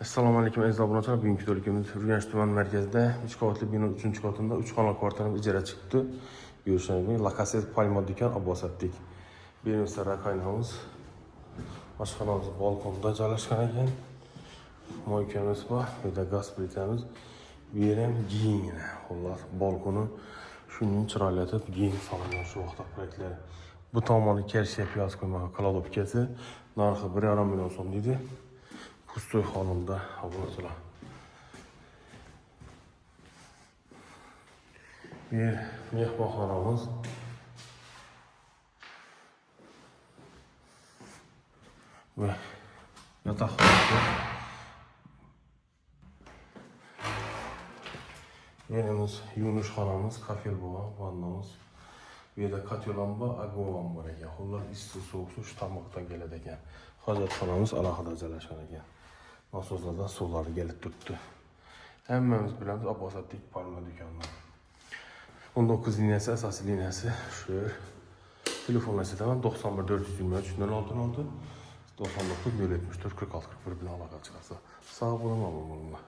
Assalamu alaikum əziz abunəçilər. Bugünkü bölümümüz Rüyanş Tuman mərkəzində 3 qavatlı binanın 3-cü qatında 3 xana kvartalımız icra çıxdı. Görüşənə kimi Lakaset Palma dükkan Abbasatdik. Birinci sıra kaynağımız aşxanamız balkonda yerləşən ekan. Moykamiz var, bir də qaz plitamiz. Bir hem giyinə. Allah balkonu şunun çıraylatıb giyin salınıyor şu vaxtda proyektləri. Bu tamamı kerşiyə piyaz qoymağa kaladopkası. Narxı 1,5 milyon son idi. Pustoy halında abunəçilər. Bir mehmanxanamız. Ve yataqxanası. Yerimiz Yunus xanamız, kafel boğa, vannamız. Bir de katyolan var, agovan var ekan. Xullas issiq sovuq su tutanmaqdan gələn ekan. Hacatxanamız alohida joylashgan ekan. Nasoslardan suları gelip tuttu. Həmmamiz bilamiz Abbasatdik Palma dükkanı. 19 liniyası, əsas liniyası şu. Telefonla sizdən 91 423 06 99 074 46 41 bilan əlaqə çıxarsa. Sağ olun, abunə olun.